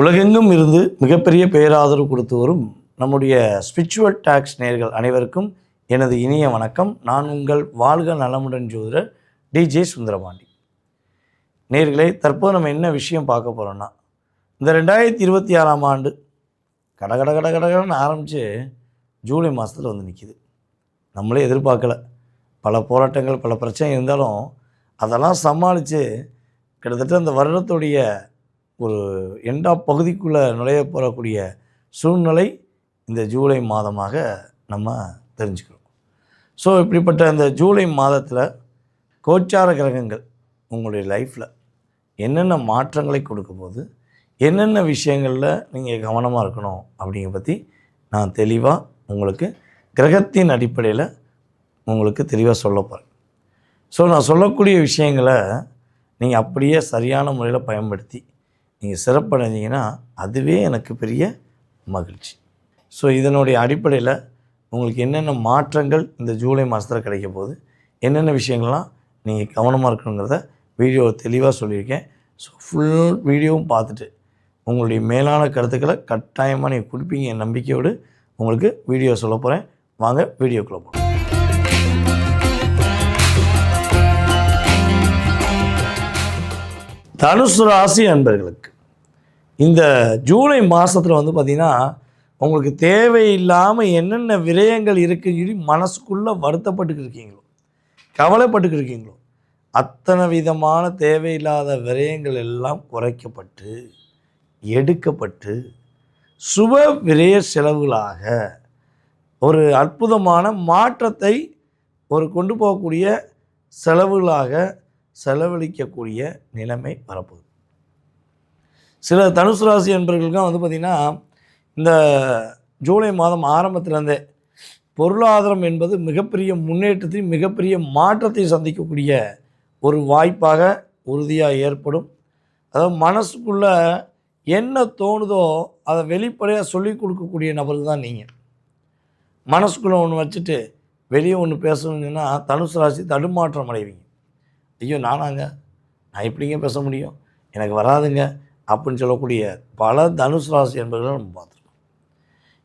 உலகெங்கும் இருந்து மிகப்பெரிய பேராதரவு கொடுத்து வரும் நம்முடைய ஸ்பிரிச்சுவல் டாக்ஸ் நேயர்கள் அனைவருக்கும் எனது இனிய வணக்கம். நான் உங்கள் வாழ்க நலமுடன் ஜோதிடர் டிஜே சுந்தரபாண்டி. நேயர்களே, தற்போது நம்ம என்ன விஷயம் பார்க்க போகிறோன்னா, இந்த 2026ஆம் ஆண்டு கடகடன்னு ஆரம்பித்து ஜூலை மாதத்தில் வந்து நிற்கிது. நம்மளே எதிர்பார்க்கல. பல போராட்டங்கள், பல பிரச்சனை இருந்தாலும் அதெல்லாம் சமாளித்து கிட்டத்தட்ட அந்த வருடத்துடைய ஒரு பகுதிக்குள்ளே நுழைய போகக்கூடிய சூழ்நிலை இந்த ஜூலை மாதமாக நம்ம தெரிஞ்சுக்கிறோம். ஸோ இப்படிப்பட்ட இந்த ஜூலை மாதத்தில் கோச்சார கிரகங்கள் உங்களுடைய லைஃப்பில் என்னென்ன மாற்றங்களை கொடுக்க போது, என்னென்ன விஷயங்களில் நீங்கள் கவனமாக இருக்கணும் அப்படிங்கிற பற்றி நான் தெளிவாக உங்களுக்கு கிரகத்தின் அடிப்படையில் உங்களுக்கு தெளிவாக சொல்ல போகிறேன். ஸோ நான் சொல்லக்கூடிய விஷயங்களை நீங்கள் அப்படியே சரியான முறையில் பயன்படுத்தி நீங்கள் சிறப்படைஞ்சிங்கன்னா அதுவே எனக்கு பெரிய மகிழ்ச்சி. ஸோ இதனுடைய அடிப்படையில் உங்களுக்கு என்னென்ன மாற்றங்கள் இந்த ஜூலை மாதத்தில் கிடைக்க போகுது, என்னென்ன விஷயங்கள்லாம் நீங்கள் கவனமாக இருக்கணுங்கிறத வீடியோ தெளிவாக சொல்லியிருக்கேன். ஸோ ஃபுல் வீடியோவும் பார்த்துட்டு உங்களுடைய மேலான கருத்துக்களை கட்டாயமாக நீங்கள் கொடுப்பீங்க என் நம்பிக்கையோடு உங்களுக்கு வீடியோ சொல்ல போகிறேன். வாங்க வீடியோக்குள்ளே போகலாம். தனுசு ராசி அன்பர்களுக்கு இந்த ஜூலை மாதத்தில் வந்து பார்த்திங்கன்னா, உங்களுக்கு தேவையில்லாமல் என்னென்ன விரயங்கள் இருக்குன்னு சொல்லி மனசுக்குள்ளே வருத்தப்பட்டுக்கிட்டு இருக்கீங்களோ, கவலைப்பட்டுக்கிட்டு இருக்கீங்களோ, அத்தனை விதமான தேவையில்லாத விரயங்கள் எல்லாம் குறைக்கப்பட்டு எடுக்கப்பட்டு சுப விரய செலவுகளாக ஒரு அற்புதமான மாற்றத்தை கொண்டு போகக்கூடிய செலவுகளாக செலவழிக்கக்கூடிய நிலைமை வரப்போகுது. சில தனுசு ராசி என்பவர்களுக்கும் வந்து பார்த்திங்கன்னா, இந்த ஜூலை மாதம் ஆரம்பத்திலேருந்தே பொருளாதாரம் என்பது மிகப்பெரிய முன்னேற்றத்தையும் மிகப்பெரிய மாற்றத்தை சந்திக்கக்கூடிய ஒரு வாய்ப்பாக உறுதியாக ஏற்படும். அதாவது மனசுக்குள்ளே என்ன தோணுதோ அதை வெளிப்படையாக சொல்லிக் கொடுக்கக்கூடிய நபர்கள் தான் நீங்கள். மனசுக்குள்ளே ஒன்று வச்சுட்டு வெளியே ஒன்று பேசணுங்கன்னா தனுசு ராசி தடுமாற்றம் அடைவீங்க. ஐயோ நானாங்க, நான் எப்படிங்க பேச முடியும், எனக்கு வராதுங்க அப்படின்னு சொல்லக்கூடிய பல தனுசு ராசி என்பவர்களை நம்ம பார்த்துருக்கோம்.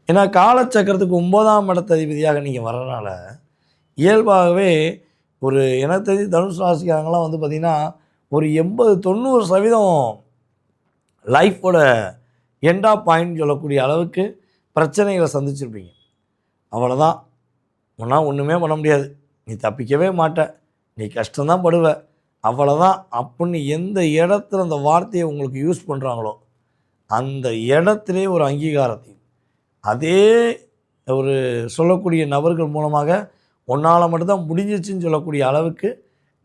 ஏன்னா காலச்சக்கரத்துக்கு 9ஆம் இடத்த அதிபதியாக நீங்கள் வர்றதுனால இயல்பாகவே எனக்கு தெரிஞ்சு தனுசு ராசிக்காரங்களாம் வந்து பார்த்திங்கன்னா ஒரு 80-90% லைஃபோட எண்டா பாயிண்ட் சொல்லக்கூடிய அளவுக்கு பிரச்சனைகளை சந்திச்சிருப்பீங்க. அவ்வளோதான், ஒன்றுமே பண்ண முடியாது, நீ தப்பிக்கவே மாட்ட, நீ கஷ்டம்தான் படுவ, அவ்வளோதான் அப்படின்னு எந்த இடத்துல அந்த வார்த்தையை உங்களுக்கு யூஸ் பண்ணுறாங்களோ அந்த இடத்துலே ஒரு அங்கீகாரத்தையும் அதே சொல்லக்கூடிய நபர்கள் மூலமாக உன்னால் மட்டும்தான் முடிஞ்சிச்சுன்னு சொல்லக்கூடிய அளவுக்கு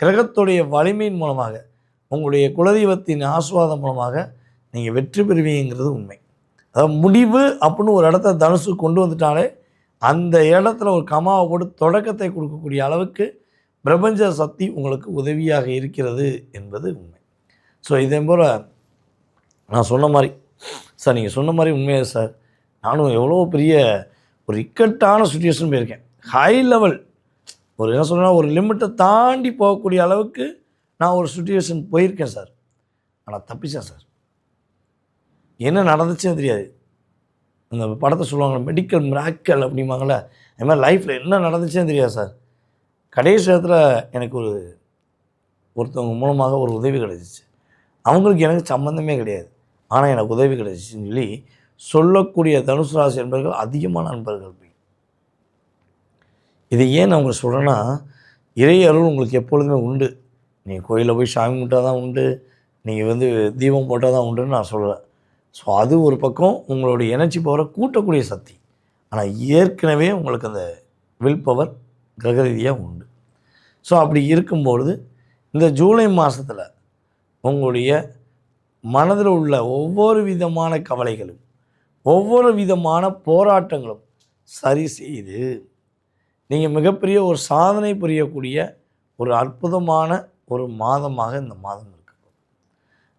கிரகத்துடைய வலிமையின் மூலமாக உங்களுடைய குலதெய்வத்தின் ஆசீர்வாதம் மூலமாக நீங்கள் வெற்றி பெறுவீங்கிறது உண்மை. அதாவது முடிவு அப்படின்னு ஒரு இடத்த தனுசு கொண்டு வந்துட்டாலே அந்த இடத்துல ஒரு கமாவை போட்டு தொடக்கத்தை கொடுக்கக்கூடிய அளவுக்கு பிரபஞ்ச சக்தி உங்களுக்கு உதவியாக இருக்கிறது என்பது உண்மை. ஸோ இதே போல் நான் சொன்ன மாதிரி சார், நீங்கள் சொன்ன மாதிரி உண்மையாக சார், நானும் எவ்வளோ பெரிய ஒரு இக்கட்டான சுச்சுவேஷன் போயிருக்கேன். ஹை லெவல் என்ன சொன்னால் ஒரு லிமிட்டை தாண்டி போகக்கூடிய அளவுக்கு நான் ஒரு சுச்சுவேஷன் போயிருக்கேன் சார். ஆனால் தப்பிச்சேன் சார். என்ன நடந்துச்சுன்னு தெரியாது. இந்த படத்தை சொல்லுவாங்களே மெடிக்கல் மிராக்கல் அப்படிம்பாங்களே, அது மாதிரி லைஃப்பில் என்ன நடந்துச்சுன்னு தெரியாது சார். கடைசி இடத்துல எனக்கு ஒருத்தவங்க மூலமாக ஒரு உதவி கிடச்சிச்சு. அவங்களுக்கு எனக்கு சம்மந்தமே கிடையாது, ஆனால் எனக்கு உதவி கிடச்சிச்சின்னு சொல்லி சொல்லக்கூடிய தனுசு ராசி நண்பர்கள் அதிகமான நண்பர்கள். இதை ஏன் நான் உங்களுக்கு சொல்கிறேன்னா, இறை அருள் உங்களுக்கு எப்பொழுதுமே உண்டு. நீங்கள் கோயிலில் போய் சாமி கும்பிட்டால் தான் உண்டு, நீங்கள் தீபம் போட்டால் தான் உண்டுன்னு நான் சொல்கிறேன். ஸோ அது ஒரு பக்கம் உங்களுடைய எனர்ஜி பவரை கூட்டக்கூடிய சக்தி. ஆனால் ஏற்கனவே உங்களுக்கு அந்த வில் பவர் கிரக ரீதியாக உண்டு. ஸோ அப்படி இருக்கும்பொழுது இந்த ஜூலை மாதத்தில் உங்களுடைய மனதில் உள்ள ஒவ்வொரு விதமான கவலைகளும் ஒவ்வொரு விதமான போராட்டங்களும் சரி செய்து நீங்கள் மிகப்பெரிய ஒரு சாதனை புரியக்கூடிய ஒரு அற்புதமான ஒரு மாதமாக இந்த மாதம் இருக்குது.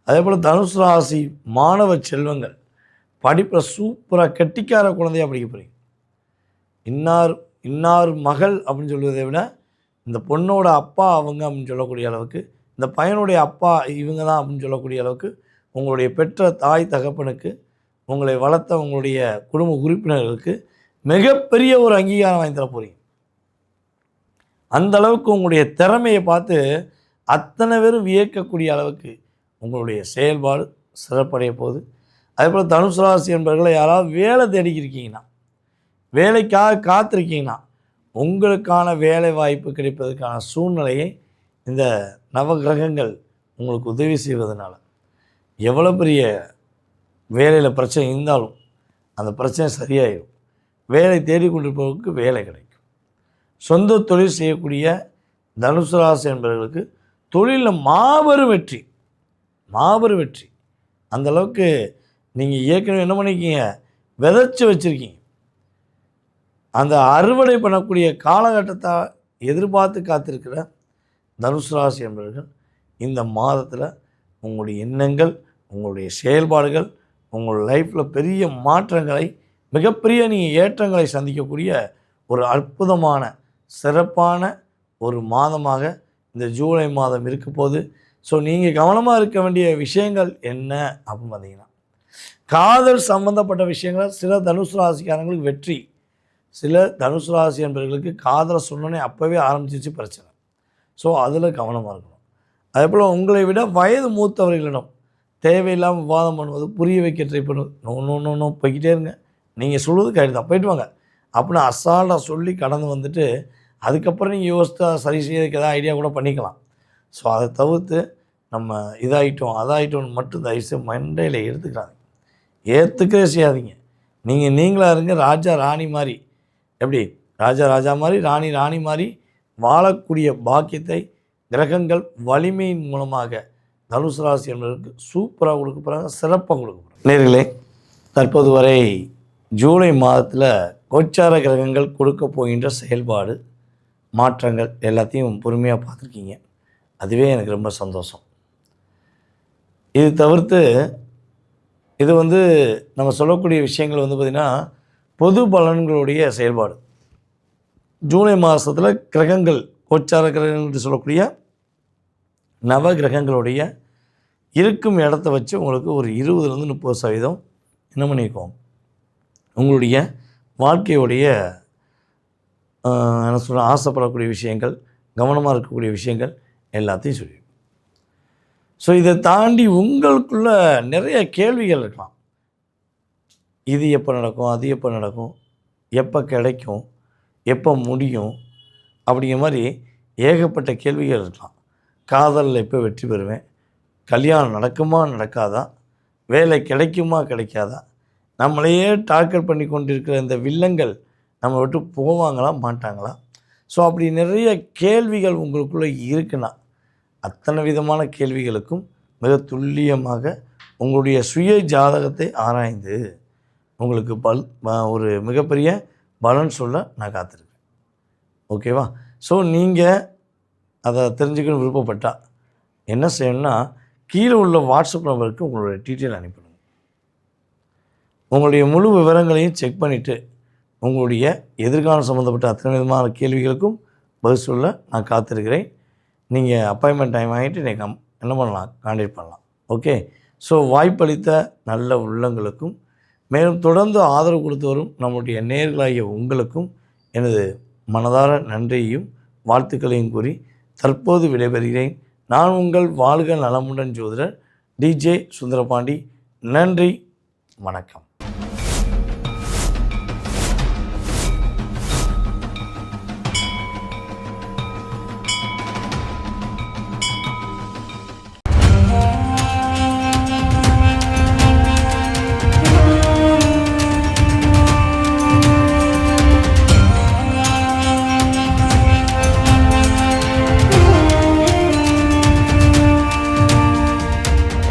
அதே போல் தனுசு ராசி மாணவ செல்வங்கள் படிப்பில் சூப்பராக கெட்டிக்கார குழந்தையாக படிக்க போகிறீங்க. இன்னார் மகள் அப்படின்னு சொல்வதை விட இந்த பொண்ணோட அப்பா அவங்க அப்படின்னு சொல்லக்கூடிய அளவுக்கு, இந்த பையனுடைய அப்பா இவங்க தான் அப்படின்னு சொல்லக்கூடிய அளவுக்கு உங்களுடைய பெற்ற தாய் தகப்பனுக்கு, உங்களை வளர்த்த உங்களுடைய குடும்ப உறுப்பினர்களுக்கு மிகப்பெரிய ஒரு அங்கீகாரம் வாங்கி தர போகிறீங்க. அந்த அளவுக்கு உங்களுடைய திறமையை பார்த்து அத்தனை பேரும் வியக்கக்கூடிய அளவுக்கு உங்களுடைய செயல்பாடு சிறப்படைய போகுது. அதேபோல் தனுசு ராசி என்பவர்களை யாராவது வேலை தேடிக்கிருக்கீங்கன்னா, வேலைக்காக காத்திருக்கீங்கன்னா, உங்களுக்கான வேலை வாய்ப்பு கிடைப்பதற்கான சூழ்நிலையை இந்த நவகிரகங்கள் உங்களுக்கு உதவி செய்வதனால எவ்வளோ பெரிய வேலையில் பிரச்சனை இருந்தாலும் அந்த பிரச்சனை சரியாயிடும். வேலை தேடிக்கொண்டிருப்பவர்களுக்கு வேலை கிடைக்கும். சொந்த தொழில் செய்யக்கூடிய தனுசு ராசி என்பவர்களுக்கு தொழிலில் மாபெரும் வெற்றி, மாபெரும் வெற்றி. அந்தளவுக்கு நீங்கள் ஏற்கனவே என்ன பண்ணிக்கிங்க, விதைச்சி வச்சுருக்கீங்க. அந்த அறுவடை பண்ணக்கூடிய காலகட்டத்தை எதிர்பார்த்து காத்திருக்கிற தனுசு ராசி என்பவர்கள் இந்த மாதத்தில் உங்களுடைய எண்ணங்கள், உங்களுடைய செயல்பாடுகள், உங்கள் லைஃப்பில் பெரிய மாற்றங்களை, மிகப்பெரிய நீங்கள் ஏற்றங்களை சந்திக்கக்கூடிய ஒரு அற்புதமான சிறப்பான ஒரு மாதமாக இந்த ஜூலை மாதம் இருக்க போது. ஸோ நீங்கள் கவனமாக இருக்க வேண்டிய விஷயங்கள் என்ன அப்படின்னு பார்த்தீங்கன்னா, காதல் சம்பந்தப்பட்ட விஷயங்கள் சில தனுசு ராசிக்காரங்களுக்கு வெற்றி, சில தனுசு ராசி என்பவர்களுக்கு காதலை சொன்னோன்னே அப்போவே ஆரம்பிச்சிச்சு பிரச்சனை. ஸோ அதில் கவனமாக இருக்கணும். அதேபோல் உங்களை விட வயது மூத்தவர்களிடம் தேவையில்லாமல் விவாதம் பண்ணுவது, புரிய வைக்க ட்ரை பண்ணுவது, நோ போய்கிட்டே இருங்க, நீங்கள் சொல்லுவது கரெக்டு தான், போயிட்டு வாங்க அப்படின்னு அசால்ட்டாக சொல்லி கடந்து வந்துட்டு அதுக்கப்புறம் நீங்கள் யோசித்தா சரி செய்யறதுக்கு எதாவது ஐடியா கூட பண்ணிக்கலாம். ஸோ அதை தவிர்த்து நம்ம இதாகிட்டோம் அதாகிட்டோன்னு மட்டும் தயவுசெய்து மண்டையில் எடுத்துக்கிறாங்க, ஏற்றுக்கவே செய்யாதீங்க. நீங்களாக இருங்க, ராஜா ராணி மாதிரி, எப்படி ராஜா மாதிரி, ராணி மாதிரி வாழக்கூடிய பாக்கியத்தை கிரகங்கள் வலிமையின் மூலமாக தனுசு ராசி என்பதற்கு சூப்பராக கொடுக்க போகிறாங்க, சிறப்பாக கொடுக்க போகிறாங்க. நேர்களே, தற்போது வரை ஜூலை மாதத்தில் கோச்சார கிரகங்கள் கொடுக்க போகின்ற செயல்பாடு, மாற்றங்கள் எல்லாத்தையும் பொறுமையாக பார்த்துருக்கீங்க. அதுவே எனக்கு ரொம்ப சந்தோஷம். இது தவிர்த்து இது நம்ம சொல்லக்கூடிய விஷயங்கள் பார்த்திங்கன்னா பொது பலன்களுடைய செயல்பாடு. ஜூலை மாதத்தில் கிரகங்கள், கோச்சார கிரகங்கள் என்று சொல்லக்கூடிய நவ கிரகங்களுடைய இருக்கும் இடத்த வச்சு உங்களுக்கு ஒரு 20-30% என்ன பண்ணியிருக்கோம், உங்களுடைய வாழ்க்கையுடைய என்ன சொல்ல ஆசைப்படக்கூடிய விஷயங்கள், கவனமாக இருக்கக்கூடிய விஷயங்கள் எல்லாத்தையும் சொல்லி. ஸோ இதை தாண்டி உங்களுக்குள்ள நிறைய கேள்விகள் இருக்கலாம். இது எப்போ நடக்கும், அது எப்போ நடக்கும், எப்போ கிடைக்கும், எப்போ முடியும், அப்படிங்கிற மாதிரி ஏகப்பட்ட கேள்விகள் இருக்கலாம். காதலில் எப்போ வெற்றி பெறுவேன், கல்யாணம் நடக்குமா நடக்காதா, வேலை கிடைக்குமா கிடைக்காதா, நம்மளையே டார்கெட் பண்ணி கொண்டிருக்கிற இந்த வில்லங்கள் நம்ம விட்டு போவாங்களா மாட்டாங்களா. ஸோ அப்படி நிறைய கேள்விகள் உங்களுக்குள்ளே இருக்குன்னா, அத்தனை விதமான கேள்விகளுக்கும் மிக துல்லியமாக உங்களுடைய சுய ஜாதகத்தை ஆராய்ந்து உங்களுக்கு ஒரு மிகப்பெரிய பலன் சொல்ல நான் காத்திருக்கேன். ஓகேவா? ஸோ நீங்கள் அதை தெரிஞ்சுக்கணும் விருப்பப்பட்டால் என்ன செய்யணும்னா, கீழே உள்ள வாட்ஸ்அப் நம்பருக்கு உங்களுடைய டீட்டெயில் அனுப்பிடுங்க. உங்களுடைய முழு விவரங்களையும் செக் பண்ணிவிட்டு உங்களுடைய எதிர்காலம் சம்மந்தப்பட்ட அத்தனை விதமான கேள்விகளுக்கும் பதில் சொல்ல நான் காத்திருக்கிறேன். நீங்கள் அப்பாயின்மெண்ட் டைம் வாங்கிட்டு நீங்கள் என்ன பண்ணலாம், கான்டாக்ட் பண்ணலாம். ஓகே. ஸோ வாய்ப்பளித்த நல்ல உள்ளங்களுக்கும் மேலும் தொடர்ந்து ஆதரவு கொடுத்து வரும் நம்முடைய நேயர்களாகிய உங்களுக்கும் எனது மனதார நன்றியையும் வாழ்த்துக்களையும் கூறி தற்போது விடைபெறுகிறேன். நான் உங்கள் வாழ்க நலமுடன் ஜோதிடர் DJ சுந்தரபாண்டி. நன்றி, வணக்கம்.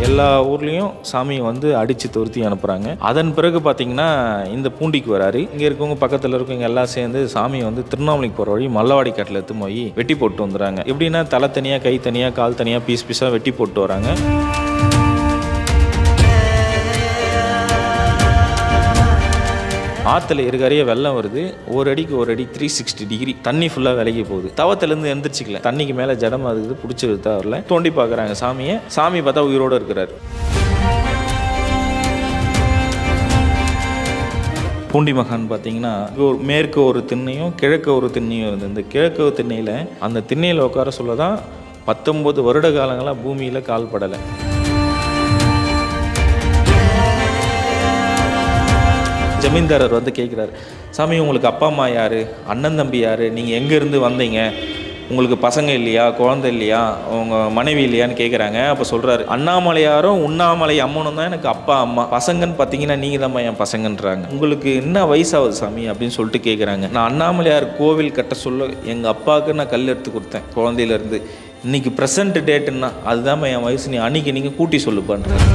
எல்லா ஊர்லேயும் சாமியை அடித்து துரத்தி அனுப்புகிறாங்க. அதன் பிறகு பார்த்திங்கன்னா இந்த பூண்டிக்கு வராரு. இங்கே இருக்கவங்க பக்கத்தில் இருக்கவங்க எல்லாம் சேர்ந்து சாமியை திருவண்ணாமலைக்கு போகிற வழி மல்லவாடி காட்டில் எடுத்து போய் வெட்டி போட்டு வந்துடுறாங்க. எப்படின்னா தலை தனியாக, கை தனியாக, கால் தனியாக, பீஸாக வெட்டி போட்டு வராங்க. ஆற்றுல இருக்காரையே வெள்ளம் வருது. ஒரு அடிக்கு ஒரு அடி 360 டிகிரி தண்ணி ஃபுல்லாக விலகி போகுது. தவத்திலேருந்து எந்திரிச்சிக்கல, தண்ணிக்கு மேலே ஜடமாக இருக்குது, பிடிச்சிருந்தா வரல. தோண்டி பார்க்குறாங்க சாமியை. சாமி பார்த்தா உயிரோடு இருக்கிறார். பூண்டி மகான் பார்த்தீங்கன்னா மேற்கு ஒரு திண்ணையும் கிழக்கு ஒரு திண்ணையும் இருந்தது. இந்த கிழக்கு திண்ணையில் அந்த திண்ணையில் உட்கார சொல்ல தான் 19 வருட காலங்களாக பூமியில் கால் படலை. ஜமீன்தாரர் வந்து கேட்குறாரு, சாமி உங்களுக்கு அப்பா அம்மா யார், அண்ணன் தம்பி யார், நீங்கள் எங்கேருந்து வந்தீங்க, உங்களுக்கு பசங்க இல்லையா, குழந்தை இல்லையா, உங்கள் மனைவி இல்லையான்னு கேட்குறாங்க. அப்போ சொல்கிறாரு, அண்ணாமலையாரும் உண்ணாமலை அம்மனும் தான் எனக்கு அப்பா அம்மா, பசங்கன்னு பார்த்தீங்கன்னா நீங்கள் தான் என் பசங்கன்றாங்க. உங்களுக்கு என்ன வயசாகுது சாமி அப்படின்னு சொல்லிட்டு கேட்குறாங்க. நான் அண்ணாமலையார் கோவில் கட்ட சொல்ல எங்கள் அப்பாவுக்கு நான் கல் எடுத்து கொடுத்தேன் குழந்தையிலேருந்து. இன்றைக்கி ப்ரெசன்ட் டேட்டுன்னா அதுதான் என் வயசு, நீ அன்றைக்கி நீங்கள் கூட்டி சொல்லுப்பான்றாரு.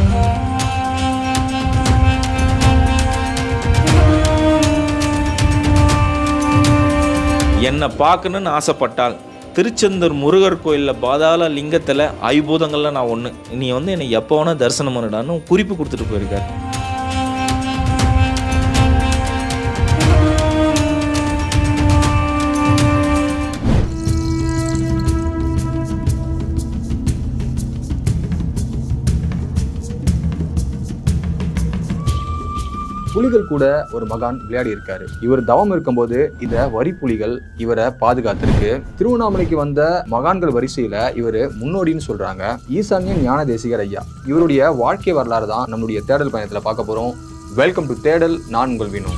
என்னை பார்க்கணுன்னு ஆசைப்பட்டால் திருச்செந்தூர் முருகர் கோயிலில் பாதாள லிங்கத்தில் ஐபூதங்களில் நான் ஒன்று, நீ வந்து என்னை எப்போ வேணால் தரிசனம் பண்ணிடான்னு குறிப்பு கொடுத்துட்டு போயிருக்காரு. புலிகள் கூட ஒரு மகான் விளையாடி இருக்காரு. இவர் தவம் இருக்கும்போது இந்த வரி புலிகள் இவரை பாதுகாத்திருக்கு. திருவண்ணாமலைக்கு வந்த மகான்கள் வரிசையில இவர் முன்னோடின்னு சொல்றாங்க. ஈசான்ய ஞான தேசிகர் ஐயா, இவருடைய வாழ்க்கை வரலாறு தான் நம்மளுடைய தேடல் பயணத்துல பார்க்க போறோம். வெல்கம் டு தேடல். நான் உங்கள் வினோ.